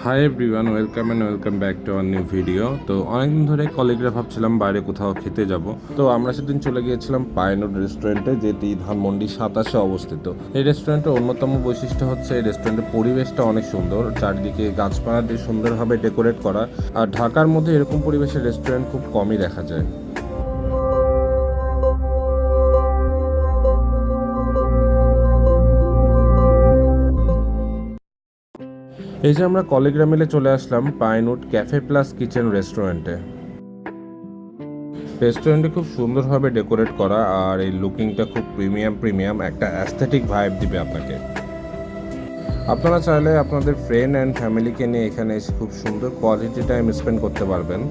Hi everyone, welcome back to our new video. তো অনেকদিন ধরে কলিগরা ভাবছিলাম বাইরে কোথাও খেতে যাব। তো আমরা সেদিন চলে গিয়েছিলাম পাইনউড রেস্টুরেন্টে, যেটি ধানমন্ডি 27-এ অবস্থিত। এই রেস্টুরেন্টের অন্যতম বৈশিষ্ট্য হচ্ছে এই রেস্টুরেন্টের পরিবেশটা অনেক সুন্দর, চারদিকে গাছপালা দিয়ে সুন্দরভাবে ডেকোরেট করা। আর ঢাকার মধ্যে এরকম পরিবেশের রেস্টুরেন্ট খুব কমই দেখা যায়। এই যে আমরা কলিগরা মিলে চলে আসলাম পাইনউড ক্যাফে প্লাস কিচেন রেস্টুরেন্টে। রেস্টুরেন্টে খুব সুন্দরভাবে ডেকোরেট করা, আর এই লুকিংটা খুব প্রিমিয়াম একটা অ্যাস্থেটিক ভাইব দিবে আপনাকে। আপনারা চাইলে আপনাদের ফ্রেন্ড অ্যান্ড ফ্যামিলিকে নিয়ে এখানে এসে খুব সুন্দর কোয়ালিটি টাইম স্পেন্ড করতে পারবেন।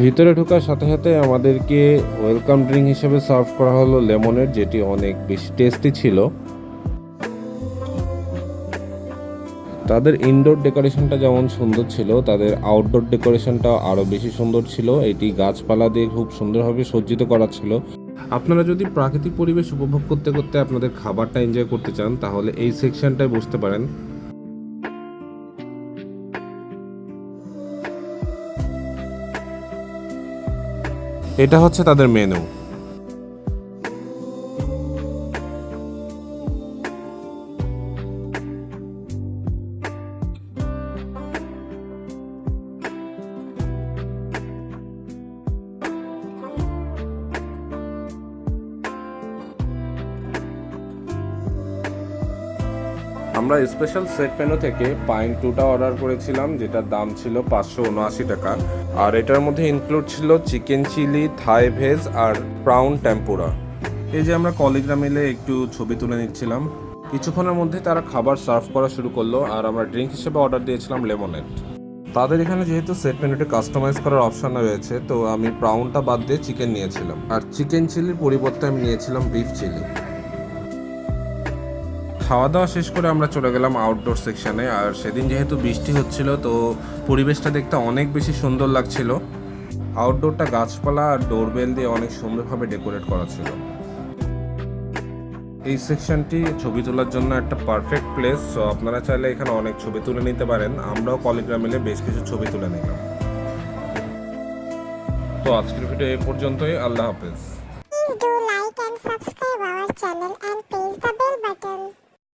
ভিতরে ঢোকার সাথে সাথে আমাদেরকে ওয়েলকাম ড্রিঙ্ক হিসেবে সার্ভ করা হলো লেমনের, যেটি অনেক বেশি টেস্টি ছিল। তাদের ইনডোর ডেকোরেশনটা যেমন সুন্দর ছিল, তাদের আউটডোর ডেকোরেশনটা আরও বেশি সুন্দর ছিল। এটি গাছপালা দিয়ে খুব সুন্দরভাবে সজ্জিত করা ছিল। আপনারা যদি প্রাকৃতিক পরিবেশ উপভোগ করতে করতে আপনাদের খাবারটা এনজয় করতে চান, তাহলে এই সেকশনটায় বসতে পারেন। এটা হচ্ছে তাদের মেনু। আমরা স্পেশাল সেট মেনু থেকে পাইন টুটা অর্ডার করেছিলাম, যেটার দাম ছিল 579 টাকা। আর এটার মধ্যে ইনক্লুড ছিল চিকেন চিলি, থাই ভেজ আর প্রাউন টেম্পুরা। এই যে আমরা কলিগরা মিলে একটু ছবি তুলে নিচ্ছিলাম। কিছুক্ষণের মধ্যে তারা খাবার সার্ভ করা শুরু করলো, আর আমরা ড্রিঙ্ক হিসেবে অর্ডার দিয়েছিলাম লেমনেড। তাদের এখানে যেহেতু সেট মেনুতে কাস্টমাইজ করার অপশন রয়েছে, তো আমি প্রাউনটা বাদ দিয়ে চিকেন নিয়েছিলাম, আর চিকেন চিলির পরিবর্তে আমি নিয়েছিলাম বিফ চিলি। খাওয়া দাওয়া শেষ করে আমরা চলে গেলাম আউটডোর সেকশনে। আর সেদিন যেহেতু বৃষ্টি হচ্ছিল, তো পরিবেশটা দেখতে অনেক বেশি সুন্দর লাগছিল। আউটডোরটা গাছপালা আর ডোরবেল দিয়ে অনেক সুন্দরভাবে ডেকোরেট করা ছিল। এই সেকশনটি ছবি তোলার জন্য একটা পারফেক্ট প্লেস। সো আপনারা চাইলে এখানে অনেক ছবি তুলে নিতে পারেন। আমরাও কলিগরা মিলে বেশ কিছু ছবি তুলে নিলাম। তো আজকের ভিডিও এই পর্যন্তই। আল্লাহ হাফেজ।